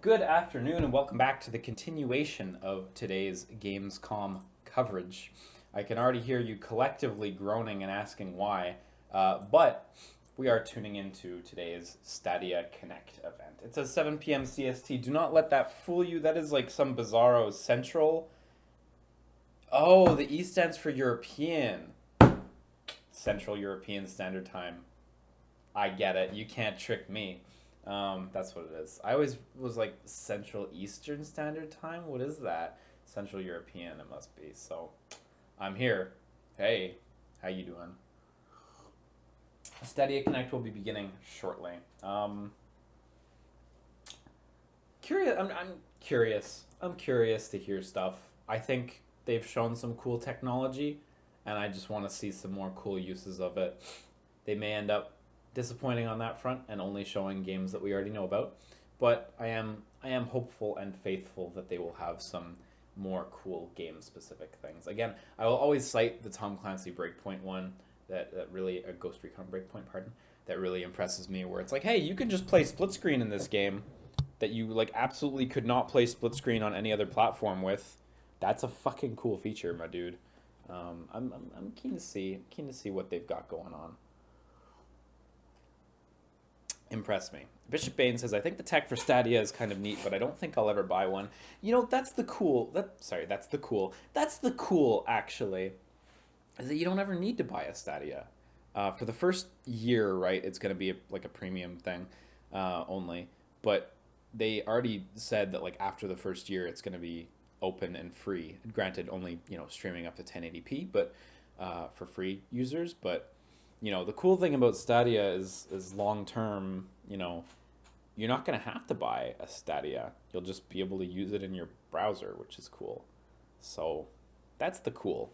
Good afternoon and welcome back to the continuation of today's Gamescom coverage. I can already hear you collectively groaning and asking why, but we are tuning into today's Stadia Connect event. It says 7 p.m. CST. Do not let that fool you. That is like some bizarro central. Oh, the E stands for European. Central European Standard Time. I get it. You can't trick me. That's what it is. I always was like Central Eastern Standard Time. What is that? Central European it must be. So I'm here. Hey, how you doing? Stadia Connect will be beginning shortly. Curious. I'm curious. I'm curious to hear stuff. I think they've shown some cool technology, and I just want to see some more cool uses of it. They may end up disappointing on that front and only showing games that we already know about, but I am hopeful and faithful that they will have some more cool game specific things. Again, I will always cite the Tom Clancy Breakpoint one that really Ghost Recon Breakpoint, pardon, that really impresses me, where it's like, hey, you can just play split screen in this game that you like absolutely could not play split screen on any other platform with. That's a fucking cool feature, my dude. I'm keen to see what they've got going on. Impress me. Bishop Bain says, I think the tech for Stadia is kind of neat, but I don't think I'll ever buy one. You know, that's the cool, actually, is that you don't ever need to buy a Stadia. For the first year, right, it's going to be like a premium thing only, but they already said that like after the first year, it's going to be open and free. Granted, only, streaming up to 1080p, but for free users, but the cool thing about Stadia is long term, you're not going to have to buy a Stadia. You'll just be able to use it in your browser, which is cool. So that's the cool,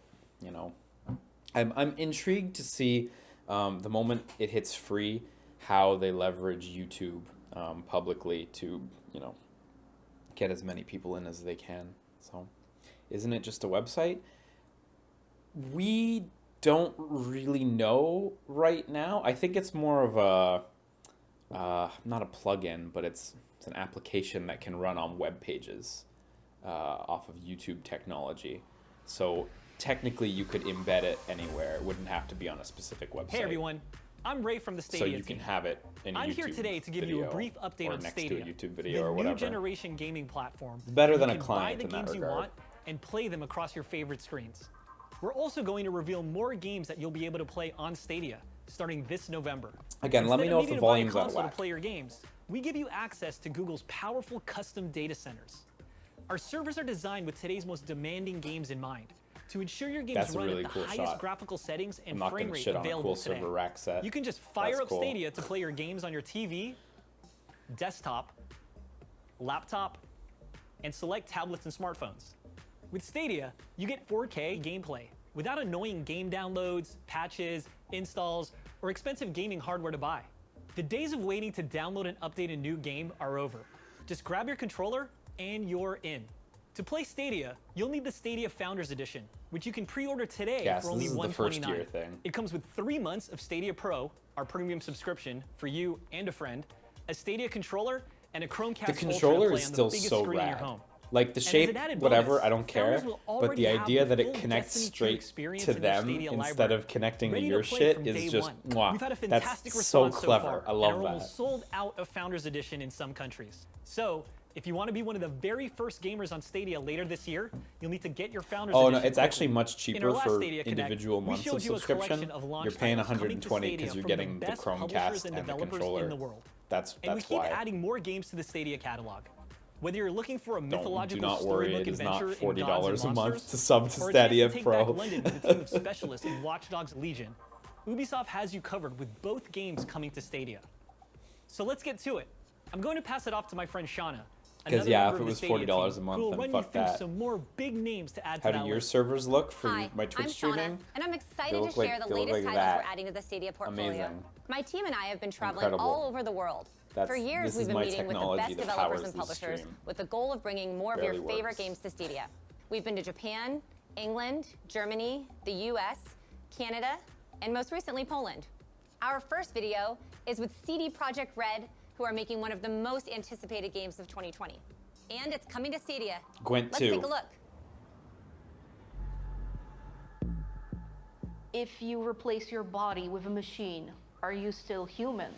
I'm intrigued to see the moment it hits free, how they leverage YouTube publicly to, get as many people in as they can. So isn't it just a website? We don't really know right now. I think it's more of a not a plugin, but it's an application that can run on web pages off of YouTube technology. So technically you could embed it anywhere. It wouldn't have to be on a specific website. Hey everyone, I'm Ray from the Stadia team. So you can have it in a YouTube I'm here today to give you a brief update on Stadia, to a YouTube video or whatever. New generation gaming platform. It's better than a client in that regard. You can buy the games you want and play them across your favorite screens. We're also going to reveal more games that you'll be able to play on Stadia starting this November. Again, let me know if the volume's out of whack. To play your games, we give you access to Google's powerful custom data centers. Our servers are designed with today's most demanding games in mind to ensure your games run at the highest graphical settings and frame rate available today. You can just fire up Stadia to play your games on your TV, desktop, laptop, and select tablets and smartphones. With Stadia, you get 4K gameplay without annoying game downloads, patches, installs, or expensive gaming hardware to buy. The days of waiting to download and update a new game are over. Just grab your controller and you're in. To play Stadia, you'll need the Stadia Founders Edition, which you can pre-order today for only $129. It comes with 3 months of Stadia Pro, our premium subscription for you and a friend, a Stadia controller, and a Chromecast the controller Ultra to play on the biggest screen in your home. Like the shape, whatever, I don't care, but the idea that it connects straight to them instead of connecting to your shit is just, wow, that's so clever. I love that. We're almost sold out of Founders Edition in some countries. So, if you want to be one of the very first gamers on Stadia later this year, you'll need to get your Founders Edition. Oh no, it's actually much cheaper for individual months of subscription. You're paying $120 because you're getting the Chromecast and the controller. That's why. And we keep adding more games to the Stadia catalog. Whether you're looking for a mythological storybook adventure in Gods and Monsters, to sub to Stadia Pro, London with a team of specialists in Watch Dogs Legion, Ubisoft has you covered with both games coming to Stadia. So let's get to it. I'm going to pass it off to my friend Shauna. Because yeah, if it was $40 a month, then fuck that. Some more big names to add to How do your servers look for my Twitch streaming? I'm Shauna, and I'm excited to share the latest titles we're adding to the Stadia portfolio. Amazing. My team and I have been traveling all over the world. For years, we've been meeting with the best developers and publishers with the goal of bringing more of your favorite games to Stadia. We've been to Japan, England, Germany, the US, Canada, and most recently Poland. Our first video is with CD Projekt Red, who are making one of the most anticipated games of 2020. And it's coming to Stadia. Gwent 2. Let's take a look. If you replace your body with a machine, are you still human?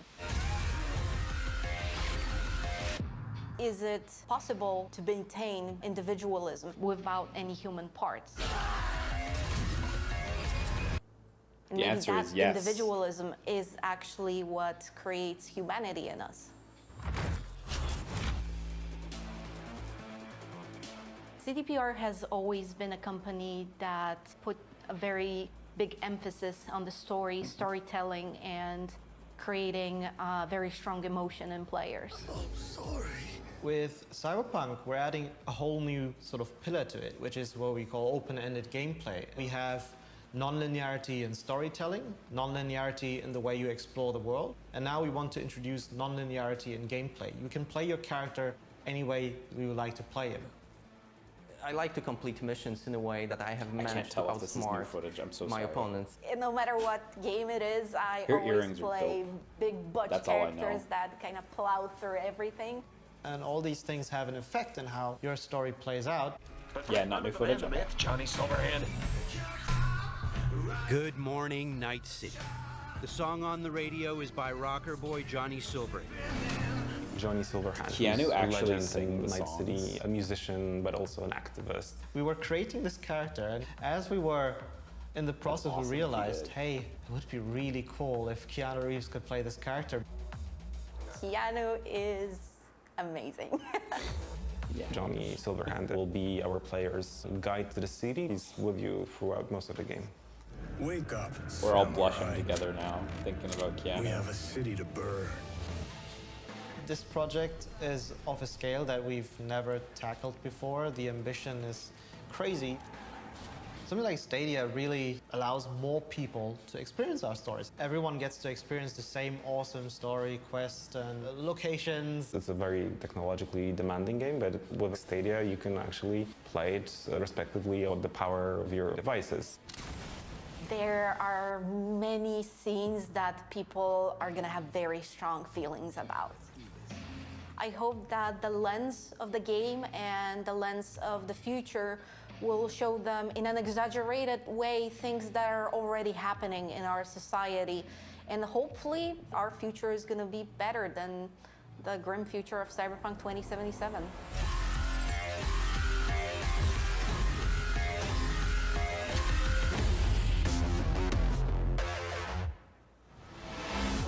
Is it possible to maintain individualism without any human parts? The answer is yes. Individualism is actually what creates humanity in us. CDPR has always been a company that put a very big emphasis on the storytelling, and creating very strong emotion in players. Oh, sorry. With Cyberpunk, we're adding a whole new sort of pillar to it, which is what we call open-ended gameplay. We have non-linearity in storytelling, non-linearity in the way you explore the world, and now we want to introduce non-linearity in gameplay. You can play your character any way you would like to play him. I like to complete missions in a way that I have managed to outsmart my opponents. And no matter what game it is, I always play big butch characters that kind of plow through everything. And all these things have an effect on how your story plays out. Yeah, not new footage. Johnny Silverhand. Good morning, Night City. The song on the radio is by rocker boy Johnny Silverhand. Johnny Silverhand, Keanu actually sang the Night songs. City, a musician, but also an activist. We were creating this character, and as we were in the process, we realized, hey, it would be really cool if Keanu Reeves could play this character. Keanu is amazing. Yeah. Johnny Silverhand will be our player's guide to the city. He's with you throughout most of the game. Wake up. We're all blushing together now, thinking about Keanu. We have a city to burn. This project is of a scale that we've never tackled before. The ambition is crazy. Something like Stadia really allows more people to experience our stories. Everyone gets to experience the same awesome story, quest, and locations. It's a very technologically demanding game, but with Stadia you can actually play it respectively of the power of your devices. There are many scenes that people are going to have very strong feelings about. I hope that the lens of the game and the lens of the future will show them in an exaggerated way things that are already happening in our society. And hopefully our future is going to be better than the grim future of Cyberpunk 2077.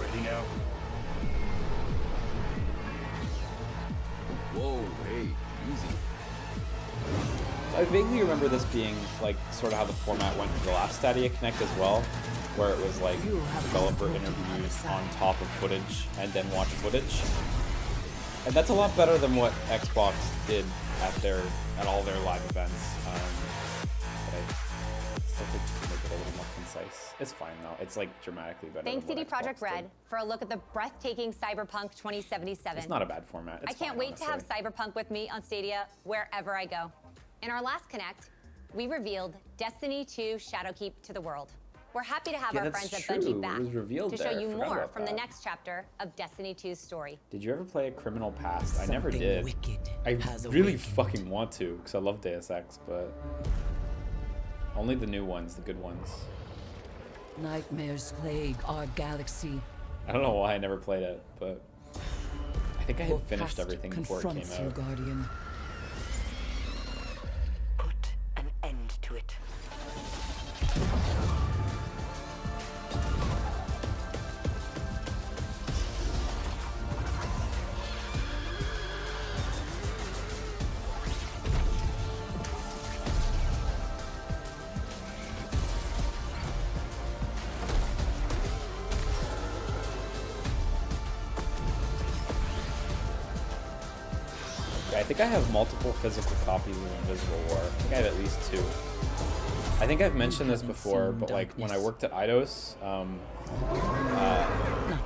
Ready now? Whoa, hey, easy. I vaguely remember this being like sort of how the format went for the last Stadia Connect as well, where it was like developer interviews on top of footage and then watch footage. And that's a lot better than what Xbox did at all their live events. But I still think you can make it a little more concise. It's fine though. It's like dramatically better. Thanks than CD what Projekt Xbox Red did. for a look at the breathtaking Cyberpunk 2077. It's not a bad format. It's I can't fine, wait to have honestly. Cyberpunk with me on Stadia wherever I go. In our last Connect, we revealed Destiny 2 Shadowkeep to the world. We're happy to have our friends at Bungie back to show you more from the next chapter of Destiny 2's story. Did you ever play Criminal Past? I never did. I really fucking want to, because I love Deus Ex, but only the new ones, the good ones. Nightmares plague our galaxy. I don't know why I never played it, but I think I had finished everything before it came You, out. Guardian. Put an end to it. I think I have multiple physical copies of Invisible War. I think I have at least 2. I think I've mentioned this before, but like when I worked at Eidos, Not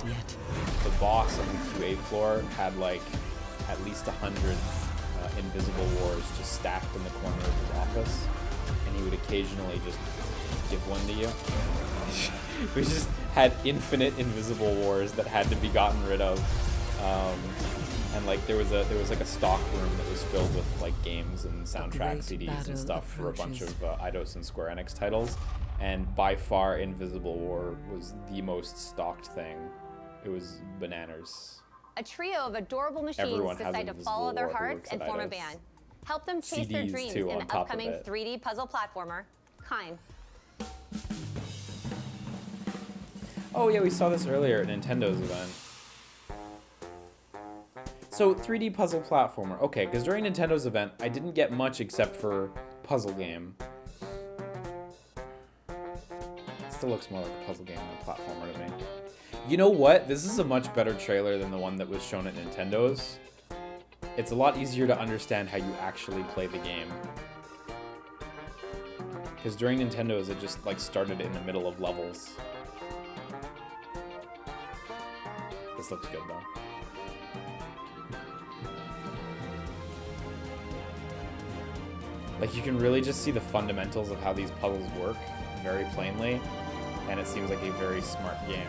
yet. the boss on the QA floor had like at least 100 Invisible Wars just stacked in the corner of his office, and he would occasionally just give one to you. We just had infinite Invisible Wars that had to be gotten rid of. And like there was like a stock room that was filled with like games and soundtrack CDs and stuff for a bunch of Eidos and Square Enix titles, and by far Invisible War was the most stocked thing. It was bananas. A trio of adorable machines decide to follow their hearts and form a band. Help them chase their dreams in the upcoming 3D puzzle platformer, Kine. Oh yeah, we saw this earlier at Nintendo's event. So 3D puzzle platformer. Okay, because during Nintendo's event, I didn't get much except for puzzle game. Still looks more like a puzzle game than a platformer to me. You know what? This is a much better trailer than the one that was shown at Nintendo's. It's a lot easier to understand how you actually play the game. Because during Nintendo's, it just like started in the middle of levels. This looks good though. Like you can really just see the fundamentals of how these puzzles work very plainly, and it seems like a very smart game.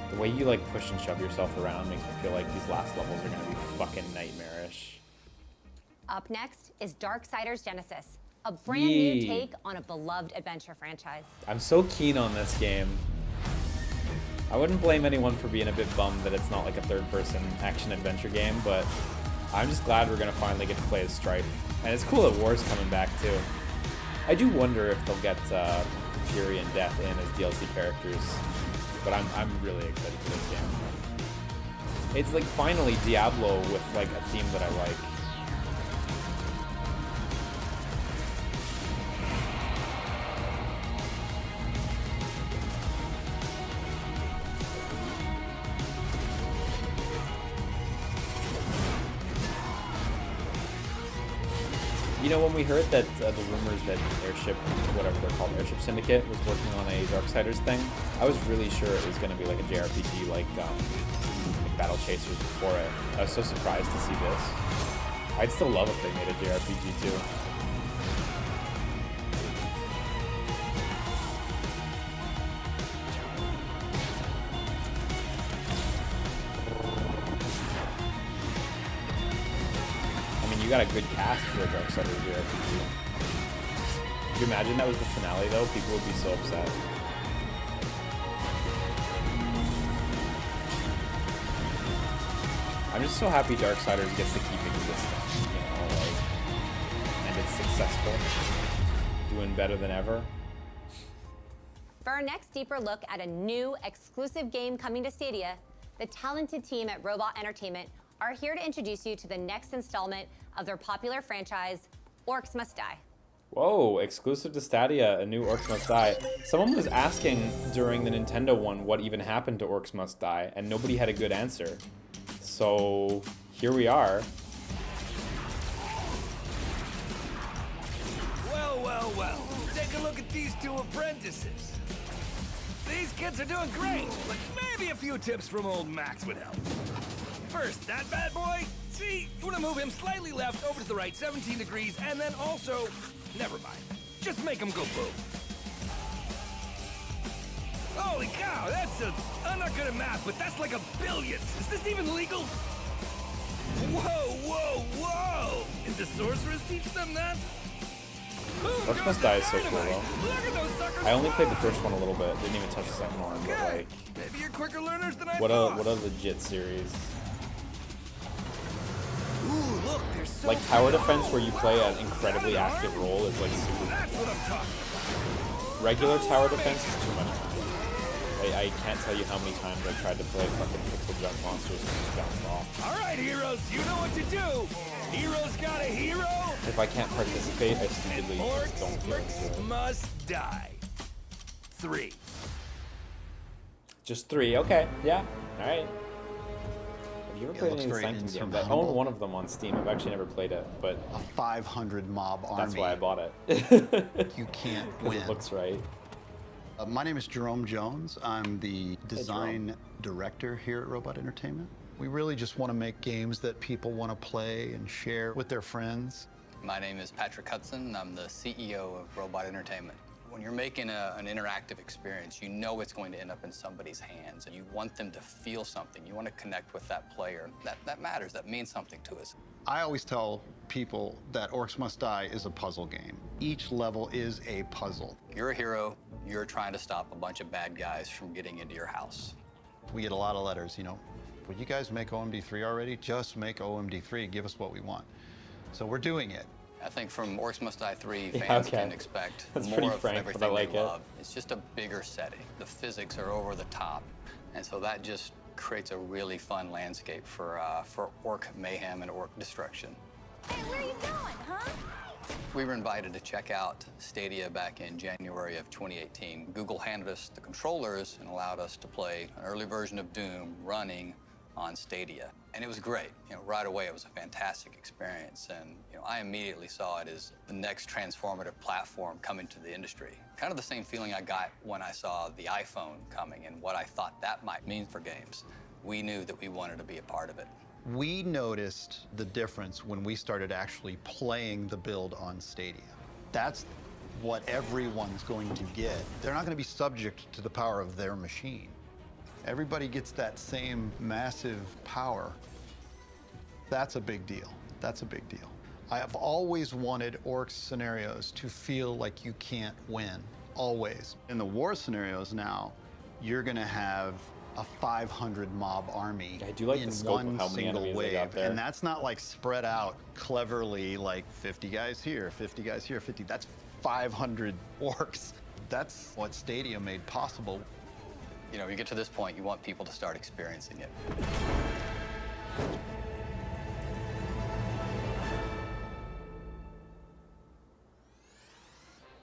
The way you like push and shove yourself around makes me feel like these last levels are gonna be fucking nightmarish. Up next is Darksiders Genesis, a brand new take on a beloved adventure franchise. I'm so keen on this game. I wouldn't blame anyone for being a bit bummed that it's not like a third-person action-adventure game, but I'm just glad we're gonna finally get to play as Strife. And it's cool that War's coming back too. I do wonder if they'll get Fury and Death in as DLC characters, but I'm really excited for this game. It's like finally Diablo with like a theme that I like. You know, when we heard that the rumors that Airship, whatever they're called, Airship Syndicate, was working on a Darksiders thing, I was really sure it was going to be like a JRPG like Battle Chasers before it. I was so surprised to see this. I'd still love if they made a JRPG too. You got a good cast for a Darksiders JRPG. Could you imagine that was the finale though? People would be so upset. I'm just so happy Darksiders gets to keep existing, you know, like, and it's successful, doing better than ever. For our next deeper look at a new exclusive game coming to Stadia, the talented team at Robot Entertainment are here to introduce you to the next installment of their popular franchise, Orcs Must Die. Whoa, exclusive to Stadia, a new Orcs Must Die. Someone was asking during the Nintendo one what even happened to Orcs Must Die, and nobody had a good answer. So, here we are. Well, well, well. Take a look at these two apprentices. These kids are doing great, but maybe a few tips from old Max would help. First, that bad boy, see, you want to move him slightly left over to the right 17 degrees, and then also, never mind, just make him go boom. Holy cow, I'm not good at math, but that's like a billion. Is this even legal? Whoa, whoa, whoa! Did the sorceress teach them that? Orcs Must Die is so cool though. I only played the first one a little bit, didn't even touch the second one, but like, maybe you're quicker learners than I what thought. a legit series. Ooh, look, there's so like tower defense where you play an incredibly active role is like super That's what I'm talking about. Regular tower defense is too much fun. I can't tell you how many times I tried to play fucking pixel jump monsters and just bounced off. Alright heroes, you know what to do! Heroes got a hero! If I can't participate, I stupidly just don't feel Orcs Must Die. 3. Just 3, okay, yeah, alright. Have you ever played any of the Sanctum games? I own one of them on Steam. I've actually never played it, but a 500 mob army. That's why I bought it. You can't win. It looks right. My name is Jerome Jones. I'm the design director here at Robot Entertainment. We really just want to make games that people want to play and share with their friends. My name is Patrick Hudson. I'm the CEO of Robot Entertainment. When you're making an interactive experience, you know it's going to end up in somebody's hands, and you want them to feel something. You want to connect with that player. That matters. That means something to us. I always tell people that Orcs Must Die is a puzzle game. Each level is a puzzle. You're a hero. You're trying to stop a bunch of bad guys from getting into your house. We get a lot of letters, you know, would you guys make OMD3 already? Just make OMD3, give us what we want. So we're doing it. I think from Orcs Must Die 3, fans can expect more of everything they love. It's just a bigger setting. The physics are over the top, and so that just creates a really fun landscape for orc mayhem and orc destruction. Hey, where are you going, huh? We were invited to check out Stadia back in January of 2018. Google handed us the controllers and allowed us to play an early version of Doom running on Stadia. And it was great. You know, right away it was a fantastic experience, and you know, I immediately saw it as the next transformative platform coming to the industry. Kind of the same feeling I got when I saw the iPhone coming and what I thought that might mean for games. We knew that we wanted to be a part of it. We noticed the difference when we started actually playing the build on Stadia. That's what everyone's going to get. They're not going to be subject to the power of their machine. Everybody gets that same massive power. That's a big deal. That's a big deal. I have always wanted Orcs scenarios to feel like you can't win, always. In the war scenarios now, you're gonna have a 500 mob army in one single wave. And that's not like spread out cleverly, like 50 guys here, 50 guys here, 50. That's 500 orcs. That's what Stadia made possible. You know, you get to this point, you want people to start experiencing it.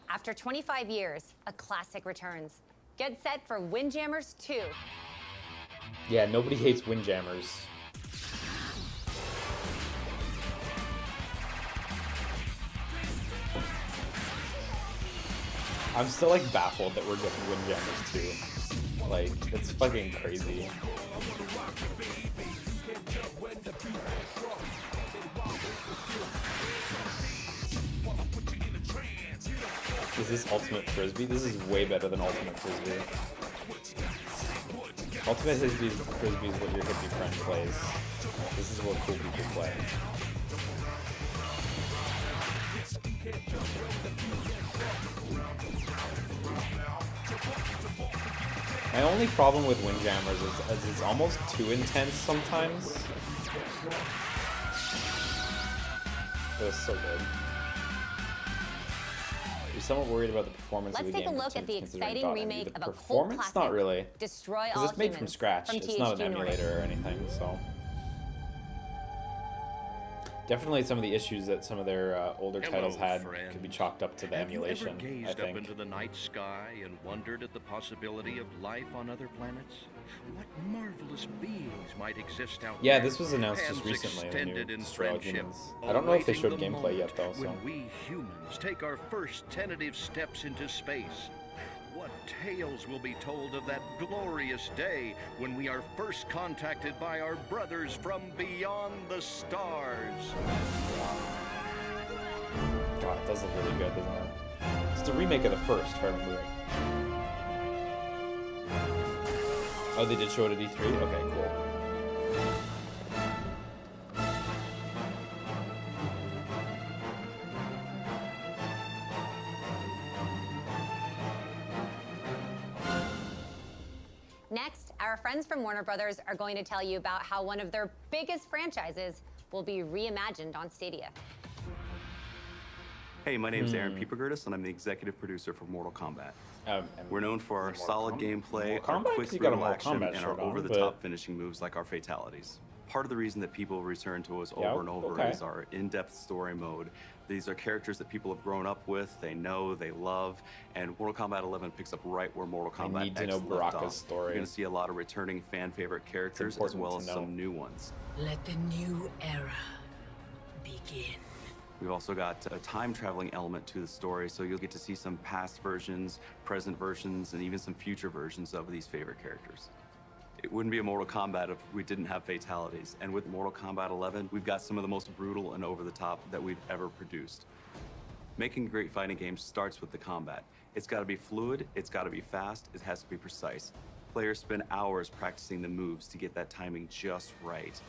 After 25 years, a classic returns. Get set for Windjammers 2. Yeah, nobody hates Windjammers. I'm still like baffled that we're getting Windjammers 2. Like, it's fucking crazy. Is this Ultimate Frisbee? This is way better than Ultimate Frisbee. Ultimate Frisbee is what your hippie friend plays. This is what cool people play. My only problem with Windjammers is it's almost too intense sometimes. It was so good. You're somewhat worried about the performance of the game. Let's take a look at the exciting remake of a cult performance? classic, Not really. Destroy All Because it's made from scratch. From It's not an emulator or anything, so. Definitely some of the issues that some of their older titles had could be chalked up to the emulation, Have you ever gazed up into the night sky and wondered at the possibility of life on other planets? What marvelous beings might exist out there? Yeah, this was announced just recently, the new Destroy All Humans. I don't know if they showed gameplay yet, though, so. When we humans take our first tentative steps into space, what tales will be told of that glorious day when we are first contacted by our brothers from beyond the stars? God, it does look really good, doesn't it? It's the remake of the first, if I remember right. Oh, they did show it at E3? Okay, cool. Next, our friends from Warner Brothers are going to tell you about how one of their biggest franchises will be reimagined on Stadia. Hey, my name is Aaron Piepergertis, and I'm the executive producer for Mortal Kombat. We're known for our solid gameplay, our quick brutal action, and our over-the-top finishing moves like our fatalities. Part of the reason that people return to us over and over is our in-depth story mode. These are characters that people have grown up with, they know, they love, and Mortal Kombat 11 picks up right where Mortal Kombat X left off. Story. You're going to see a lot of returning fan-favorite characters as well as some new ones. Let the new era begin. We've also got a time traveling element to the story, so you'll get to see some past versions, present versions, and even some future versions of these favorite characters. It wouldn't be a Mortal Kombat if we didn't have fatalities. And with Mortal Kombat 11, we've got some of the most brutal and over the top that we've ever produced. Making a great fighting game starts with the combat. It's got to be fluid, it's got to be fast, it has to be precise. Players spend hours practicing the moves to get that timing just right.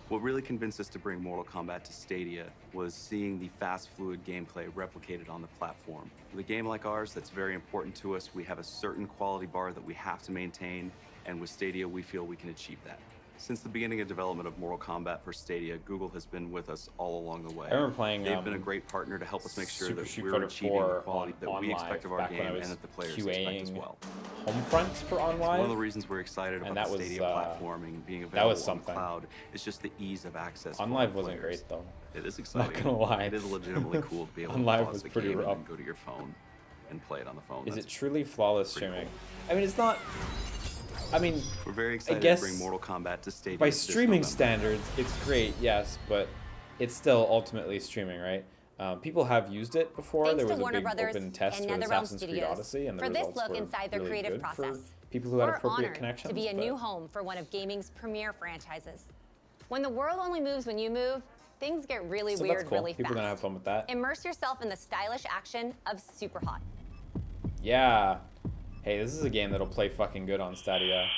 What really convinced us to bring Mortal Kombat to Stadia was seeing the fast, fluid gameplay replicated on the platform. With a game like ours that's very important to us, we have a certain quality bar that we have to maintain, and with Stadia, we feel we can achieve that. Since the beginning of development of Mortal Kombat for Stadia, Google has been with us all along the way. I remember playing. They've been a great partner to help us make sure that we're achieving the quality that we expect of our game and that the players expect as well. Homefront for OnLive. One of the reasons we're excited about the Stadia platforming being available on the cloud is just the ease of access. OnLive wasn't great though. It is exciting. Not gonna lie. It is legitimately cool to be able to pause the game and go to your phone and play it on the phone. Is it truly flawless streaming? Cool. I mean, it's not. I mean, we're very excited to bring Mortal Kombat to Stadia. By streaming standards, it's great, yes, but it's still ultimately streaming, right? People have used it before. Thanks there was to Warner a big Brothers open test and for Assassin's Creed Odyssey, and the for this results look were inside their really creative good process. for people who had appropriate connections. To be a new home for one of gaming's premier franchises. When the world only moves when you move, things get really weird that's cool. really fast. People are gonna have fun with that. Immerse yourself in the stylish action of Superhot. Yeah. Hey, this is a game that'll play fucking good on Stadia.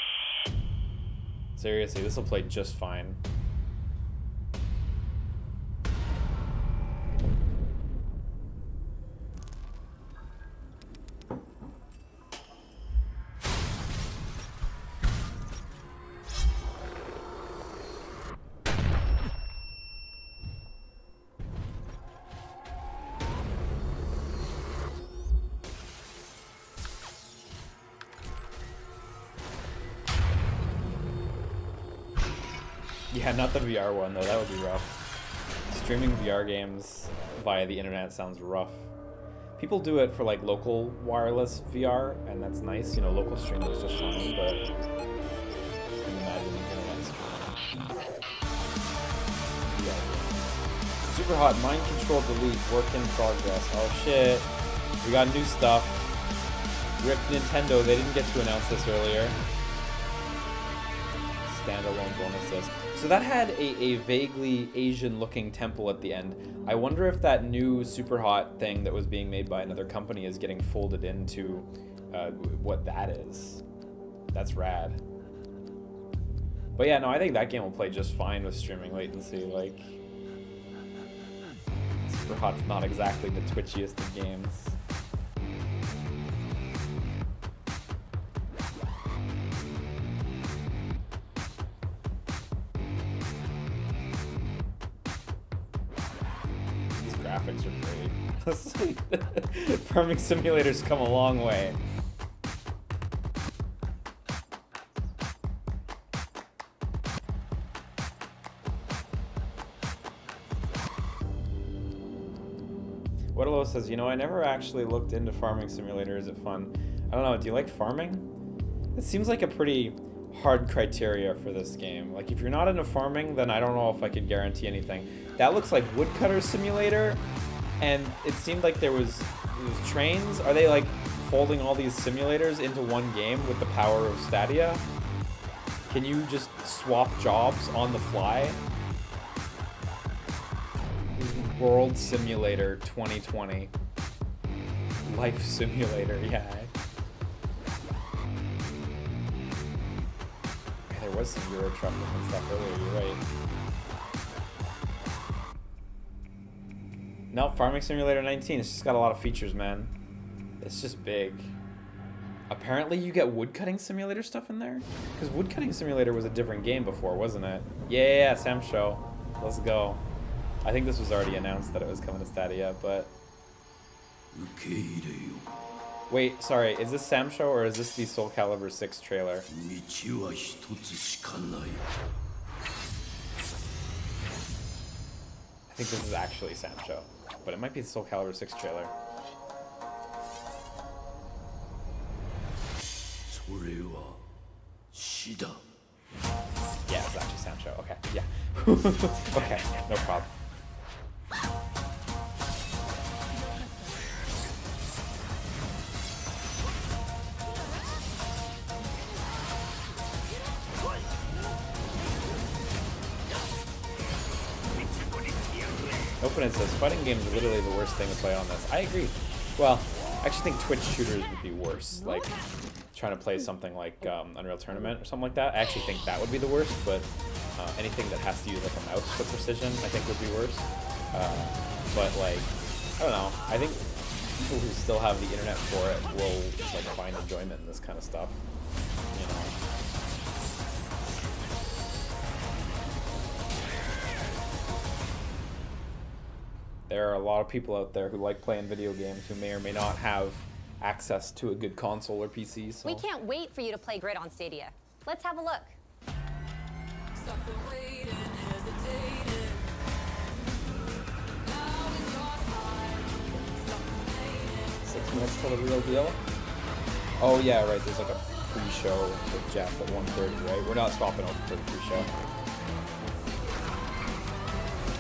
Seriously, this will play just fine. Yeah, not the VR one though, that would be rough. Streaming VR games via the internet sounds rough. People do it for like local wireless VR, and that's nice, you know, local streaming is just fine, but I can imagine internet streaming. Yeah. Super hot, mind control delete, work in progress. Oh shit. We got new stuff. Rip Nintendo, they didn't get to announce this earlier. Standalone bonuses. So that had a vaguely Asian-looking temple at the end. I wonder if that new super hot thing that was being made by another company is getting folded into what that is. That's rad. But yeah, no, I think that game will play just fine with streaming latency. Like, super hot's not exactly the twitchiest of games. Graphics are great. Farming simulators come a long way. Waterloo says, you know, I never actually looked into farming simulator. Is it fun? I don't know, do you like farming? It seems like a pretty hard criteria for this game. Like, if you're not into farming, then I don't know if I could guarantee anything. That looks like Woodcutter Simulator, and it seemed like there was trains. Are they like folding all these simulators into one game with the power of Stadia? Can you just swap jobs on the fly? World Simulator 2020. Life Simulator, yeah. There was some Euro truck looking stuff earlier, you're right. No, Farming Simulator 19, it's just got a lot of features, man. It's just big. Apparently you get Woodcutting Simulator stuff in there? Because Woodcutting Simulator was a different game before, wasn't it? Yeah, Sam Show. Let's go. I think this was already announced that it was coming to Stadia, but... Wait, sorry, is this Sam Show or is this the Soul Calibur 6 trailer? I think this is actually Sam Show, but it might be the Soul Calibur 6 trailer. Yeah, it's actually Sam Show. Okay, yeah. Okay, no problem. Open says, fighting games are literally the worst thing to play on this. I agree. Well, I actually think Twitch shooters would be worse. Like, trying to play something like Unreal Tournament or something like that. I actually think that would be the worst, but anything that has to use like a mouse for precision, I think would be worse. But like, I don't know. I think people who still have the internet for it will like find enjoyment in this kind of stuff. You know. There are a lot of people out there who like playing video games who may or may not have access to a good console or PC. So. We can't wait for you to play Grid on Stadia. Let's have a look. 6 minutes till the real deal. Oh yeah, right. There's like a pre-show with Jeff at 1:30, right? We're not swapping over for the pre-show.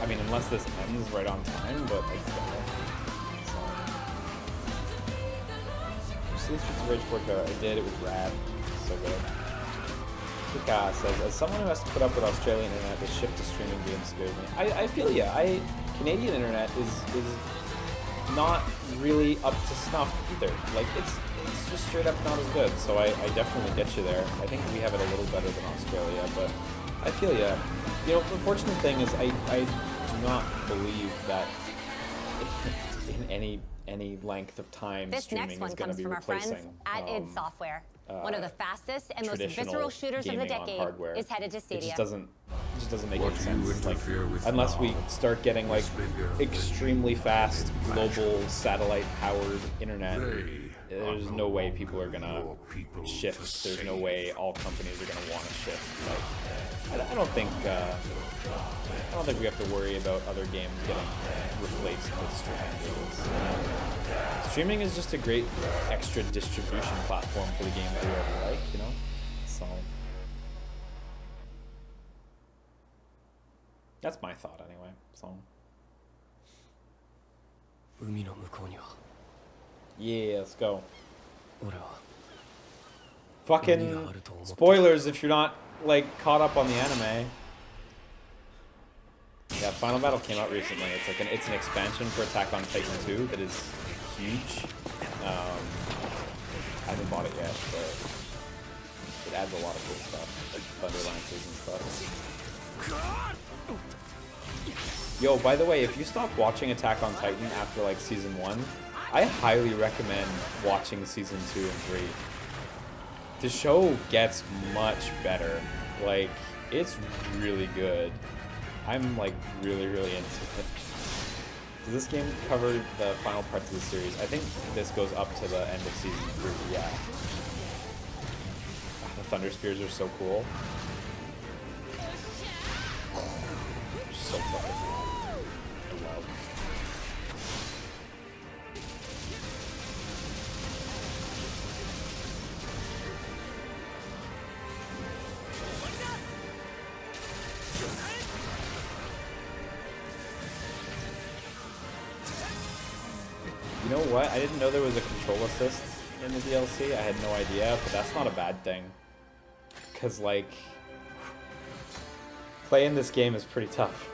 I mean, unless this ends right on time, but like, so. Streets of Rage 4K, I did. It was rad. So good. Kika says, as someone who has to put up with Australian internet, the shift to streaming games scares me. I feel ya. Canadian internet is not really up to snuff either. Like it's just straight up not as good. So I definitely get you there. I think we have it a little better than Australia, but I feel ya. You know, the unfortunate thing is I do not believe that in any length of time this streaming next is going to be from replacing. Our friends at id Software. One of the fastest and most visceral shooters of the decade is headed to Stadia. It just doesn't make any sense. Like, unless we start getting like extremely fast global satellite-powered internet, there's no way people are gonna shift. There's no way all companies are gonna want to shift. Like, I don't think we have to worry about other games getting replaced with streaming. Streaming is just a great extra distribution platform for the games we ever like, you know? So that's my thought anyway. So yeah, let's go. Fucking spoilers if you're not like caught up on the anime. Yeah, Final Battle came out recently. It's like it's an expansion for Attack on Titan 2 that is huge. I haven't bought it yet, but it adds a lot of cool stuff, like Thunder Lances and stuff. Yo, by the way, if you stop watching Attack on Titan after like season 1, I highly recommend watching season 2 and 3. The show gets much better. Like, it's really good. I'm like really into it. Does this game cover the final parts of the series? I think this goes up to the end of season 3, yeah. The Thunder Spears are so cool. They're so fucking cool. I love. You know what? I didn't know there was a control assist in the DLC. I had no idea, but that's not a bad thing. Because, like, playing this game is pretty tough.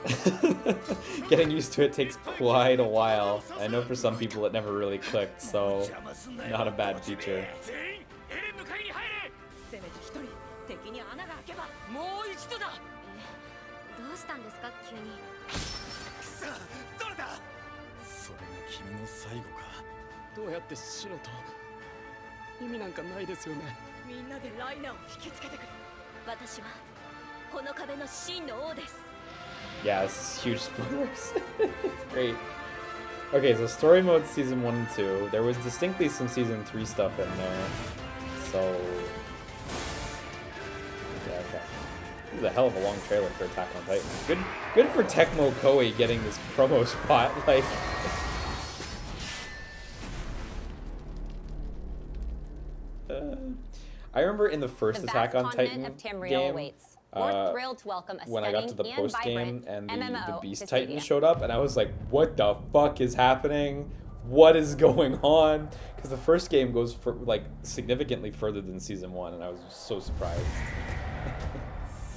Getting used to it takes quite a while. I know for some people it never really clicked, so not a bad feature. Yeah, this is huge spoilers. It's great. Okay, so story mode season 1 and 2. There was distinctly some season 3 stuff in there. So yeah, okay. This is a hell of a long trailer for Attack on Titan. Good for Tecmo Koei getting this promo spot. Like, I remember in the first Attack on Titan game, We're thrilled to welcome a when I got to the post game and the MMO Beast Titan showed up, and I was like, what the fuck is happening? What is going on? Because the first game goes for like significantly further than season 1, and I was so surprised.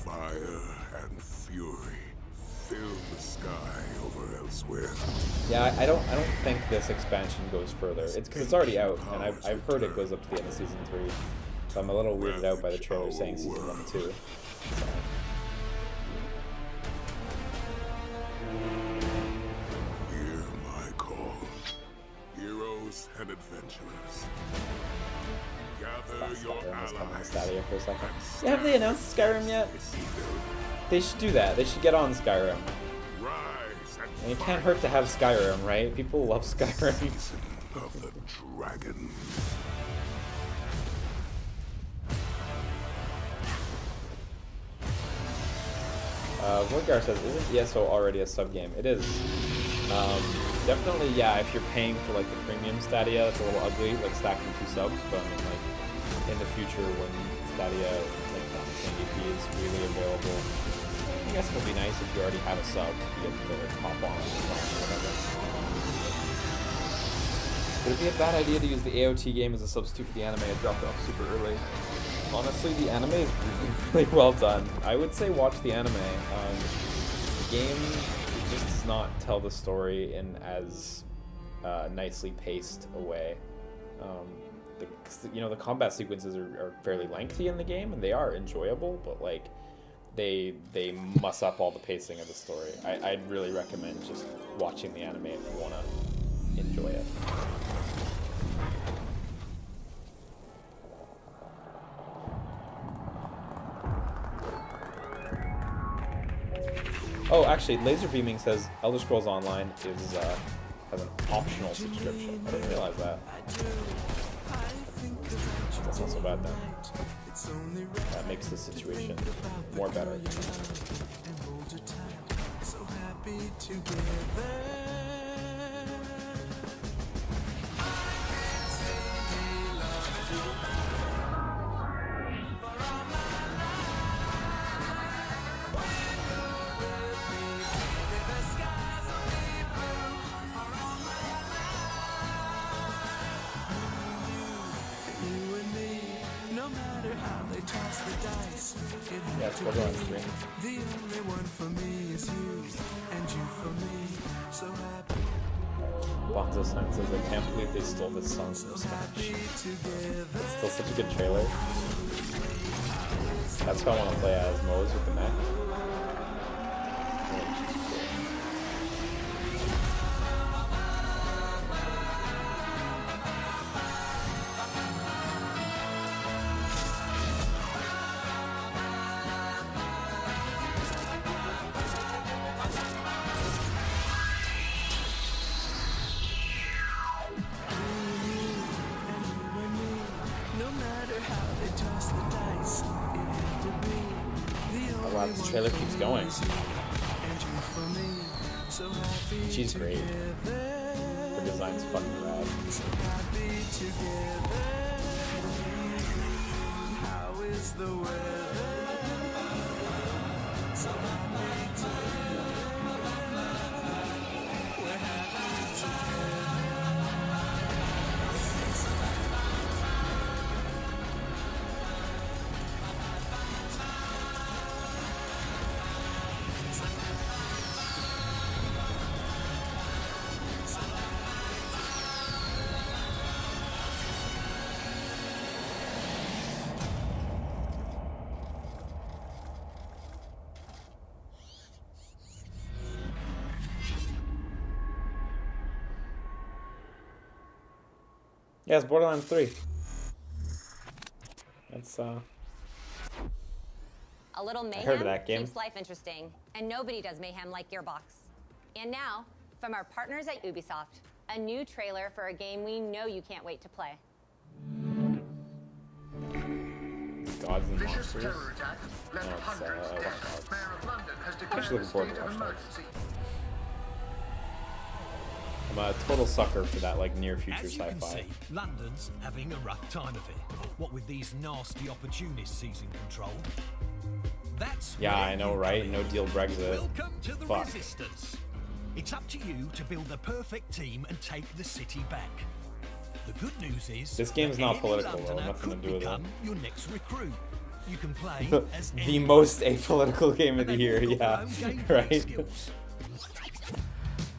Fire and fury, Fill the sky over elsewhere. Yeah, I don't think this expansion goes further. It's because it's already out, and I've heard it goes up to the end of season 3. So I'm a little weirded out by the trailer saying season 1 and 2. So. Hear my call. Heroes and adventurers. Gather your allies. Stadia for a second. Yeah, have they announced Skyrim yet? They should do that. They should get on Skyrim. And it can't hurt to have Skyrim, right? People love Skyrim. Of the dragon. Vorgar says, isn't ESO already a sub-game? It is. Definitely, yeah, if you're paying for like the premium Stadia, it's a little ugly, like stacking 2 subs, but I mean, like, in the future when Stadia, like, 1080p is freely available, I guess it'll be nice if you already have a sub, you get to like, hop on or whatever. Would it be a bad idea to use the AOT game as a substitute for the anime? It dropped off super early. Honestly, the anime is really well done. I would say watch the anime. The game just does not tell the story in as nicely paced a way. The combat sequences are fairly lengthy in the game, and they are enjoyable, but like they muss up all the pacing of the story. I'd really recommend just watching the anime if you want to enjoy it. Oh, actually, Laser Beaming says Elder Scrolls Online is has an optional subscription. I didn't realize that. That's not so bad then. That makes the situation more better. Yeah, it's Borderlands 3. The only one for me is you, and you for me, so happy. Bonzo Sign says, I can't believe they stole this song from Smash. It's still such a good trailer. That's why I want to play as Moe's with the mech. This trailer keeps going. She's great. Her design's fucking rad. How is the weather? Yeah, it's Borderlands 3. That's a little mayhem heard of that game. Keeps life interesting, and nobody does mayhem like Gearbox. And now, from our partners at Ubisoft, a new trailer for a game we know you can't wait to play. Gods and Monsters. No, it's Watch Dogs. I'm actually looking forward to Watch Dogs. I'm a total sucker for that like near future sci-fi. As you can see, London's having a rough time of it. What with these nasty opportunists seizing control. That's I know, right? No deal Brexit. Welcome to the Resistance. It's up to you to build the perfect team and take the city back. The good news is this game's not political though, nothing to do with it. Your next recruit. You can play as the most apolitical game of the year, yeah, right?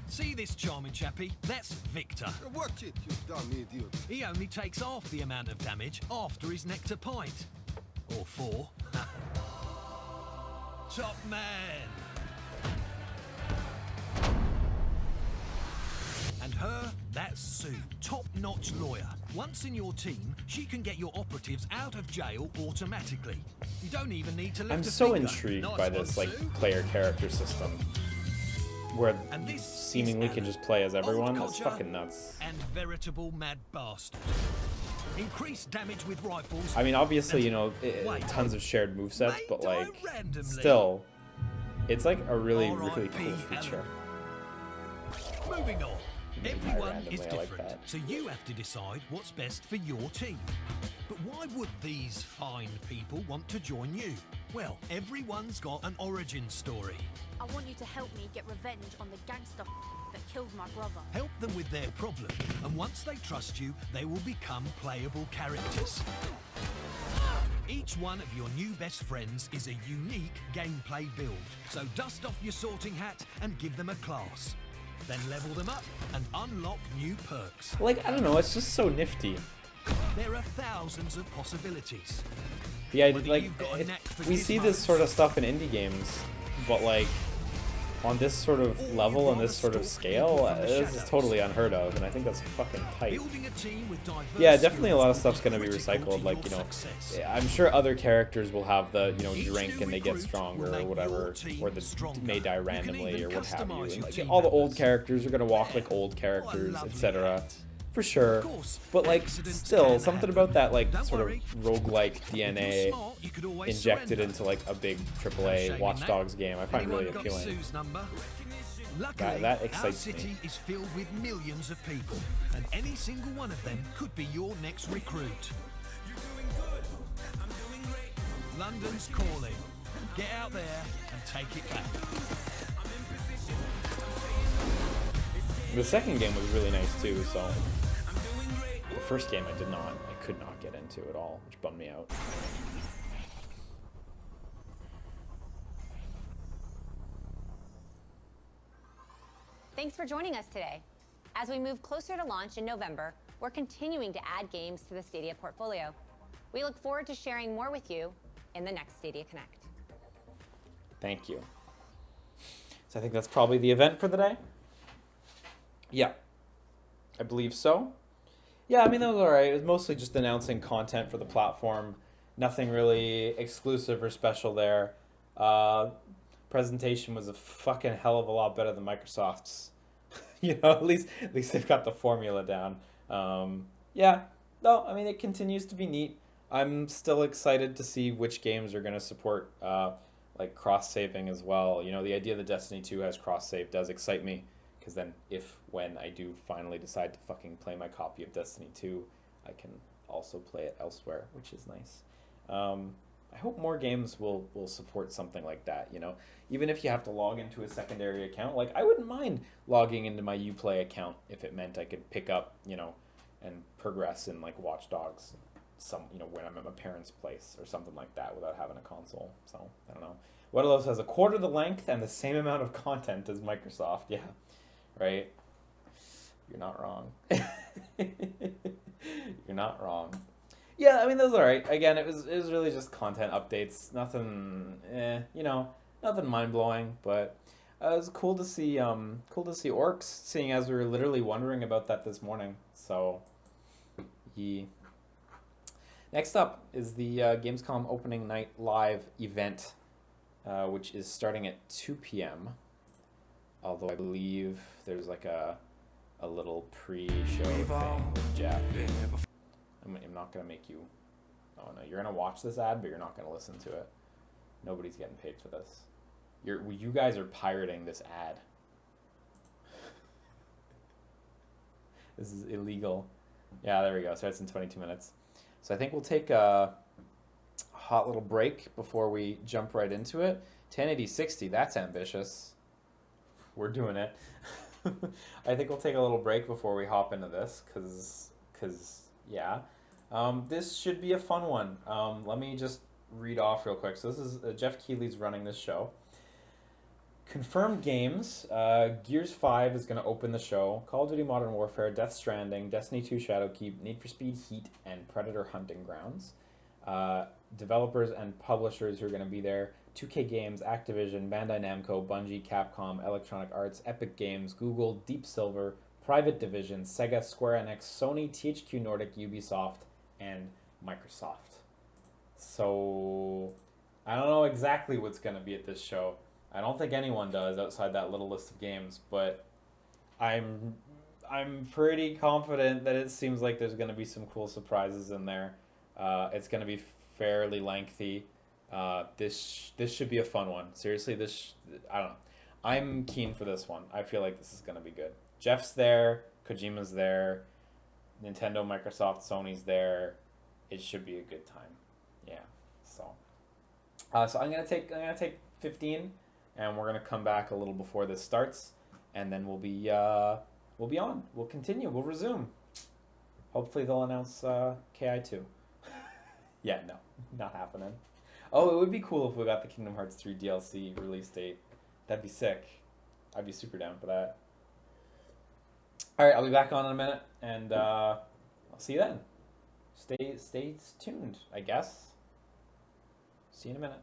See this charming chappie? That's Victor. Watch it, you dumb idiot. He only takes half the amount of damage after his nectar pint. Or 4. Top man. And her, that's Sue, top-notch lawyer. Once in your team, she can get your operatives out of jail automatically. You don't even need to lift I'm a so finger. intrigued Nice by this one, like Sue. player character system, where seemingly can just play as everyone. That's fucking nuts. And veritable mad bastard. Increased damage with rifles. I mean, obviously, you know, tons of shared movesets, but like, still, it's like a really, really cool feature. Moving on. Everyone is randomly, I like different, that. so you have to decide what's best for your team. But why would these fine people want to join you? Well, everyone's got an origin story. I want you to help me get revenge on the gangster that killed my brother. Help them with their problem, and once they trust you, they will become playable characters. Each one of your new best friends is a unique gameplay build, so dust off your sorting hat and give them a class. Then level them up and unlock new perks. Like, I don't know, it's just so nifty. There are thousands of possibilities. Yeah, like, we see this sort of stuff in indie games, but like, on this sort of level and this sort of scale, this is totally unheard of, and I think that's fucking tight. Yeah, definitely a lot of stuff's gonna be recycled, like, you know, I'm sure other characters will have the, you know, drink and they get stronger or whatever, or the may die randomly or what have you, and like, all the old characters are gonna walk like old characters, etc. For sure, but like, still, something about that, like, sort of roguelike DNA injected into like a big AAA Watch Dogs game, I find really appealing. That excites me. Our city is filled with millions of people, and any single one of them could be your next recruit. London's calling. Get out there and take it back. The second game was really nice too, so the first game I could not get into at all, which bummed me out. Thanks for joining us today. As we move closer to launch in November, we're continuing to add games to the Stadia portfolio. We look forward to sharing more with you in the next Stadia Connect. Thank you. So I think that's probably the event for the day. Yeah, I believe so. Yeah, I mean, that was alright. It was mostly just announcing content for the platform. Nothing really exclusive or special there. Presentation was a fucking hell of a lot better than Microsoft's. You know, at least they've got the formula down. Yeah, no, I mean, it continues to be neat. I'm still excited to see which games are going to support like cross-saving as well. You know, the idea that Destiny 2 has cross-save does excite me. Because then when I do finally decide to fucking play my copy of Destiny 2, I can also play it elsewhere, which is nice. I hope more games will support something like that, you know? Even if you have to log into a secondary account, like, I wouldn't mind logging into my Uplay account if it meant I could pick up, you know, and progress in, like, Watch Dogs, you know, when I'm at my parents' place or something like that without having a console. So, I don't know. What else has a quarter the length and the same amount of content as Microsoft? Yeah. Right? You're not wrong. You're not wrong. Yeah, I mean, that was alright. Again, it was really just content updates. Nothing, you know, nothing mind-blowing, but it was cool to see Orcs, seeing as we were literally wondering about that this morning. So, yeah. Next up is the Gamescom opening night live event, which is starting at 2 p.m., although I believe there's like a little pre-show thing with Jeff. I'm not going to make you... Oh no, you're going to watch this ad, but you're not going to listen to it. Nobody's getting paid for this. You guys are pirating this ad. This is illegal. Yeah, there we go. Starts in 22 minutes. So I think we'll take a hot little break before we jump right into it. 1080-60, that's ambitious. We're doing it. I think we'll take a little break before we hop into this, cause yeah. This should be a fun one. Let me just read off real quick. So this is Jeff Keighley's running this show. Confirmed games. Gears 5 is going to open the show. Call of Duty Modern Warfare, Death Stranding, Destiny 2 Shadowkeep, Need for Speed Heat, and Predator Hunting Grounds. Developers and publishers who are going to be there. 2K Games, Activision, Bandai Namco, Bungie, Capcom, Electronic Arts, Epic Games, Google, Deep Silver, Private Division, Sega, Square Enix, Sony, THQ Nordic, Ubisoft, and Microsoft. So I don't know exactly what's going to be at this show. I don't think anyone does outside that little list of games, but I'm pretty confident that it seems like there's going to be some cool surprises in there. It's going to be fairly lengthy. This should be a fun one. Seriously, I don't know. I'm keen for this one. I feel like this is going to be good. Jeff's there, Kojima's there, Nintendo, Microsoft, Sony's there. It should be a good time. Yeah. So I'm gonna take 15, and we're gonna come back a little before this starts, and then we'll be on. We'll continue. We'll resume. Hopefully they'll announce KI2. Yeah, no, not happening. Oh, it would be cool if we got the Kingdom Hearts 3 DLC release date. That'd be sick. I'd be super down for that. All right, I'll be back on in a minute, and I'll see you then. Stay tuned, I guess. See you in a minute.